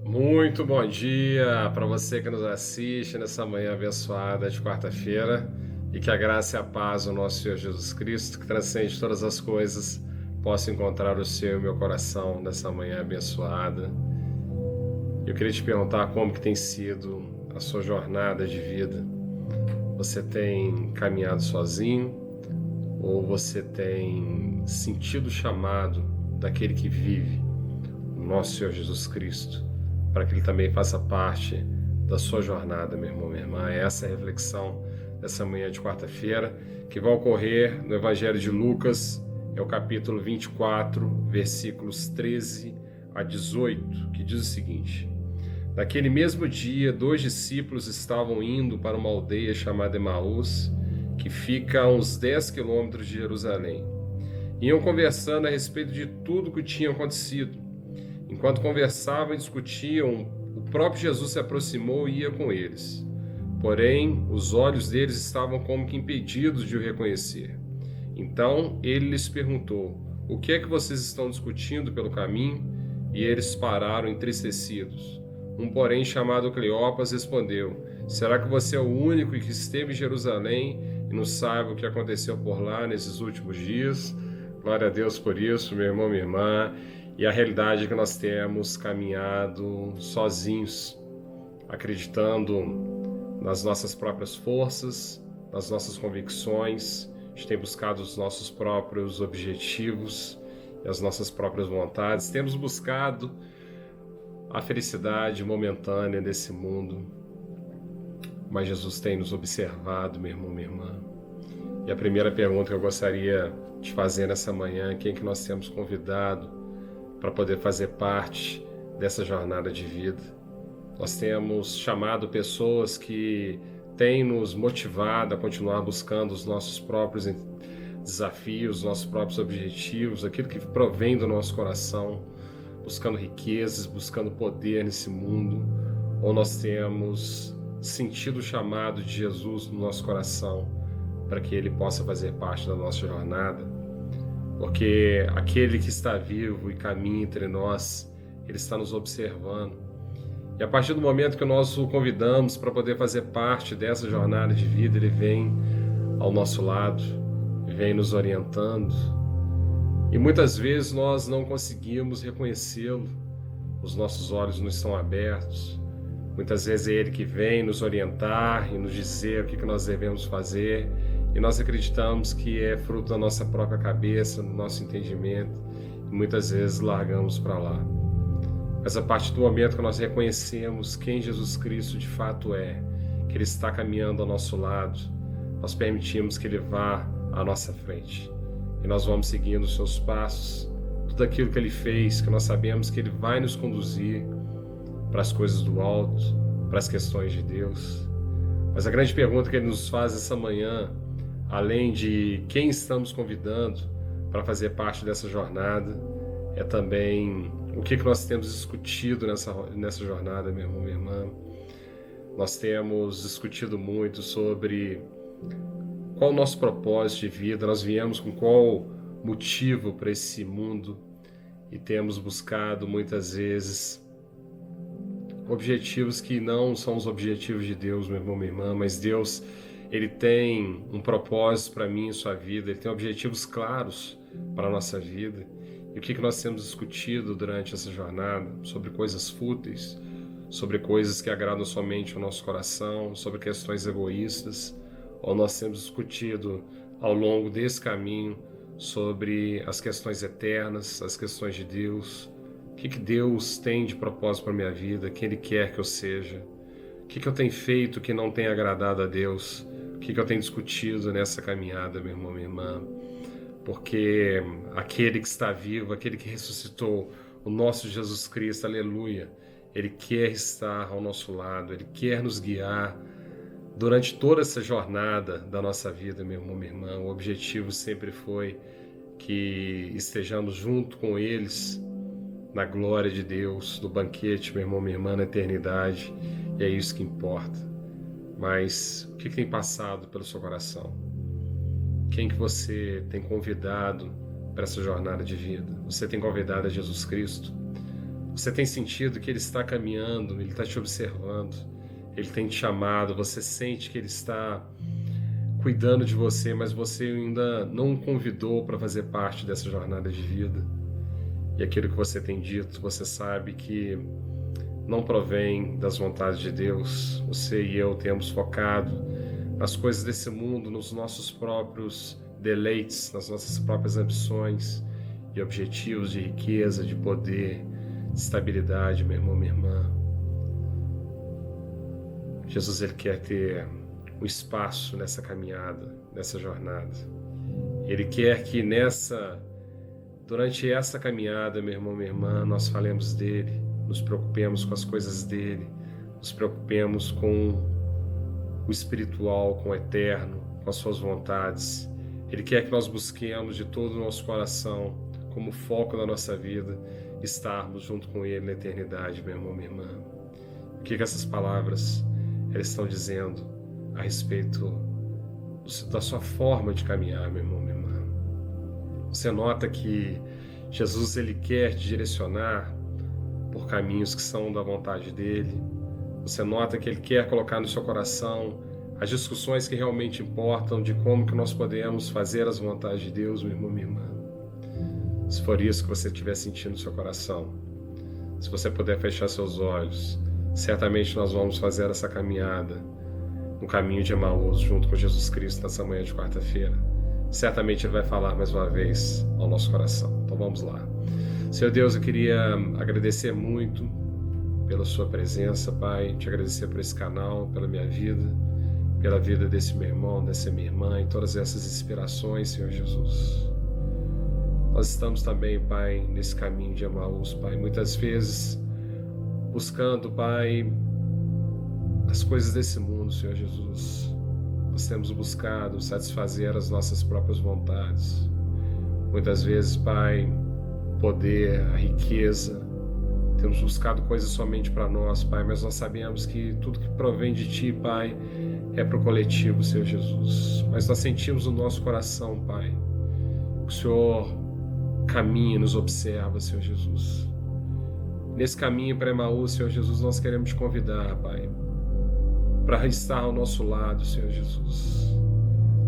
Muito bom dia para você que nos assiste nessa manhã abençoada de quarta-feira e que a graça e a paz do nosso Senhor Jesus Cristo, que transcende todas as coisas, possa encontrar o seu e o meu coração nessa manhã abençoada. Eu queria te perguntar como que tem sido a sua jornada de vida. Você tem caminhado sozinho ou você tem sentido o chamado daquele que vive, o nosso Senhor Jesus Cristo, para que Ele também faça parte da sua jornada, meu irmão, minha irmã? Essa é a reflexão dessa manhã de quarta-feira, que vai ocorrer no Evangelho de Lucas, é o capítulo 24, versículos 13 a 18, que diz o seguinte: Naquele mesmo dia, 2 discípulos estavam indo para uma aldeia chamada Emaús, que fica a uns 10 quilômetros de Jerusalém. Iam conversando a respeito de tudo o que tinha acontecido. Enquanto conversavam e discutiam, o próprio Jesus se aproximou e ia com eles. Porém, os olhos deles estavam como que impedidos de o reconhecer. Então ele lhes perguntou: O que é que vocês estão discutindo pelo caminho? E eles pararam entristecidos. Um, porém, chamado Cleopas, respondeu: Será que você é o único que esteve em Jerusalém e não sabe o que aconteceu por lá nesses últimos dias? Glória a Deus por isso, meu irmão, minha irmã. E a realidade é que nós temos caminhado sozinhos, acreditando nas nossas próprias forças, nas nossas convicções. A gente tem buscado os nossos próprios objetivos e as nossas próprias vontades. Temos buscado a felicidade momentânea desse mundo, mas Jesus tem nos observado, meu irmão, minha irmã. E a primeira pergunta que eu gostaria de fazer nessa manhã: quem que nós temos convidado para poder fazer parte dessa jornada de vida? Nós temos chamado pessoas que têm nos motivado a continuar buscando os nossos próprios desafios, os nossos próprios objetivos, aquilo que provém do nosso coração, buscando riquezas, buscando poder nesse mundo, ou nós temos sentido o chamado de Jesus no nosso coração para que Ele possa fazer parte da nossa jornada? Porque aquele que está vivo e caminha entre nós, Ele está nos observando. E a partir do momento que nós o convidamos para poder fazer parte dessa jornada de vida, Ele vem ao nosso lado, vem nos orientando. E muitas vezes nós não conseguimos reconhecê-lo, os nossos olhos não estão abertos. Muitas vezes é Ele que vem nos orientar e nos dizer o que nós devemos fazer, e nós acreditamos que é fruto da nossa própria cabeça, do nosso entendimento, e muitas vezes largamos para lá. Mas a partir do momento que nós reconhecemos quem Jesus Cristo de fato é, que Ele está caminhando ao nosso lado, nós permitimos que Ele vá à nossa frente. E nós vamos seguindo os seus passos, tudo aquilo que Ele fez, que nós sabemos que Ele vai nos conduzir para as coisas do alto, para as questões de Deus. Mas a grande pergunta que Ele nos faz essa manhã, além de quem estamos convidando para fazer parte dessa jornada, é também o que nós temos discutido nessa jornada, meu irmão, minha irmã. Nós temos discutido muito sobre qual o nosso propósito de vida, nós viemos com qual motivo para esse mundo, e temos buscado muitas vezes objetivos que não são os objetivos de Deus, meu irmão, minha irmã. Mas Deus, Ele tem um propósito para mim e sua vida, Ele tem objetivos claros para a nossa vida. E o que nós temos discutido durante essa jornada? Sobre coisas fúteis, sobre coisas que agradam somente o nosso coração, sobre questões egoístas, ou nós temos discutido ao longo desse caminho sobre as questões eternas, as questões de Deus? O que Deus tem de propósito para a minha vida? Quem Ele quer que eu seja? O que eu tenho feito que não tem agradado a Deus? O que eu tenho discutido nessa caminhada, meu irmão, minha irmã? Porque aquele que está vivo, aquele que ressuscitou, o nosso Jesus Cristo, aleluia, Ele quer estar ao nosso lado, Ele quer nos guiar durante toda essa jornada da nossa vida, meu irmão, minha irmã. O objetivo sempre foi que estejamos junto com eles na glória de Deus, no banquete, meu irmão, minha irmã, na eternidade. E é isso que importa. Mas o que tem passado pelo seu coração? Quem que você tem convidado para essa jornada de vida? Você tem convidado a Jesus Cristo? Você tem sentido que Ele está caminhando, Ele está te observando, Ele tem te chamado, você sente que Ele está cuidando de você, mas você ainda não o convidou para fazer parte dessa jornada de vida. E aquilo que você tem dito, você sabe que não provém das vontades de Deus. Você e eu temos focado nas coisas desse mundo, nos nossos próprios deleites, nas nossas próprias ambições e objetivos de riqueza, de poder, de estabilidade, meu irmão, minha irmã. Jesus, Ele quer ter um espaço nessa caminhada, nessa jornada. Ele quer que durante essa caminhada, meu irmão, minha irmã, nós falemos dele, nos preocupemos com as coisas dele, nos preocupemos com o espiritual, com o eterno, com as suas vontades. Ele quer que nós busquemos de todo o nosso coração, como foco da nossa vida, estarmos junto com Ele na eternidade, meu irmão, minha irmã. O que essas palavras elas estão dizendo a respeito da sua forma de caminhar, meu irmão, minha irmã? Você nota que Jesus, Ele quer te direcionar por caminhos que são da vontade dEle. Você nota que Ele quer colocar no seu coração as discussões que realmente importam de como que nós podemos fazer as vontades de Deus, meu irmão, minha irmã. Se for isso que você estiver sentindo no seu coração, se você puder fechar seus olhos, certamente nós vamos fazer essa caminhada no caminho de Emaús junto com Jesus Cristo nessa manhã de quarta-feira. Certamente Ele vai falar mais uma vez ao nosso coração. Então vamos lá. Senhor Deus, eu queria agradecer muito pela sua presença, Pai, te agradecer por esse canal, pela minha vida, pela vida desse meu irmão, dessa minha irmã e todas essas inspirações, Senhor Jesus. Nós estamos também, Pai, nesse caminho de Emaús, Pai, muitas vezes buscando, Pai, as coisas desse mundo, Senhor Jesus. Nós temos buscado satisfazer as nossas próprias vontades. Muitas vezes, Pai, o poder, a riqueza. Temos buscado coisas somente para nós, Pai, mas nós sabemos que tudo que provém de Ti, Pai, é para o coletivo, Senhor Jesus. Mas nós sentimos no nosso coração, Pai, que o Senhor caminha e nos observa, Senhor Jesus. Nesse caminho para Emaús, Senhor Jesus, nós queremos Te convidar, Pai, para estar ao nosso lado, Senhor Jesus.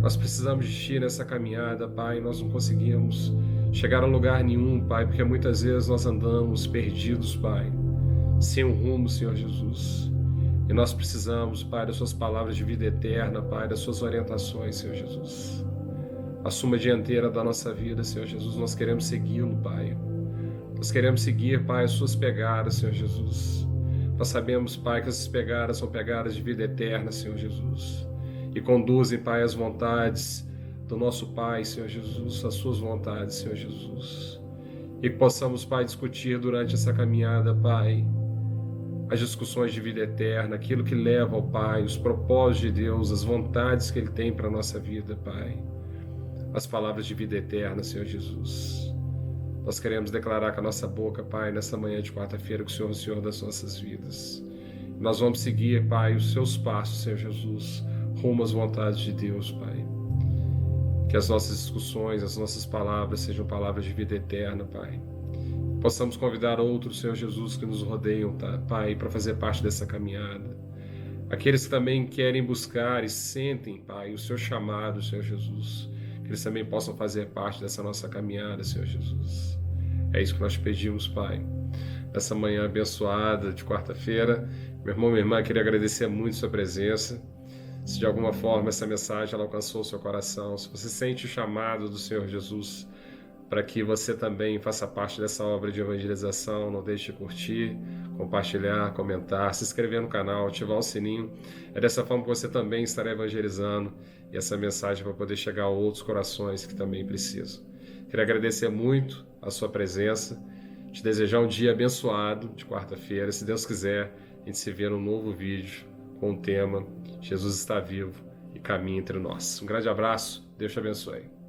Nós precisamos de Ti nessa caminhada, Pai, nós não conseguimos chegar a lugar nenhum, Pai, porque muitas vezes nós andamos perdidos, Pai, sem um rumo, Senhor Jesus. E nós precisamos, Pai, das Suas palavras de vida eterna, Pai, das Suas orientações, Senhor Jesus. A suma dianteira da nossa vida, Senhor Jesus, nós queremos segui-lo, Pai. Nós queremos seguir, Pai, as Suas pegadas, Senhor Jesus. Nós sabemos, Pai, que essas pegadas são pegadas de vida eterna, Senhor Jesus. E conduzem, Pai, as vontades do nosso Pai, Senhor Jesus, as Suas vontades, Senhor Jesus. E que possamos, Pai, discutir durante essa caminhada, Pai, as discussões de vida eterna, aquilo que leva ao Pai, os propósitos de Deus, as vontades que Ele tem para a nossa vida, Pai. As palavras de vida eterna, Senhor Jesus. Nós queremos declarar com a nossa boca, Pai, nessa manhã de quarta-feira, que o Senhor é o Senhor das nossas vidas. Nós vamos seguir, Pai, os Seus passos, Senhor Jesus, rumo às vontades de Deus, Pai. Que as nossas discussões, as nossas palavras sejam palavras de vida eterna, Pai. Possamos convidar outros, Senhor Jesus, que nos rodeiam, tá, Pai, para fazer parte dessa caminhada. Aqueles que também querem buscar e sentem, Pai, o Seu chamado, Senhor Jesus, que eles também possam fazer parte dessa nossa caminhada, Senhor Jesus. É isso que nós pedimos, Pai, nessa manhã abençoada de quarta-feira. Meu irmão, minha irmã, queria agradecer muito a sua presença. Se de alguma forma essa mensagem ela alcançou o seu coração, se você sente o chamado do Senhor Jesus para que você também faça parte dessa obra de evangelização, não deixe de curtir, compartilhar, comentar, se inscrever no canal, ativar o sininho. É dessa forma que você também estará evangelizando e essa mensagem vai poder chegar a outros corações que também precisam. Queria agradecer muito a sua presença, te desejar um dia abençoado de quarta-feira. Se Deus quiser, a gente se vê num novo vídeo com o tema Jesus está vivo e caminha entre nós. Um grande abraço, Deus te abençoe.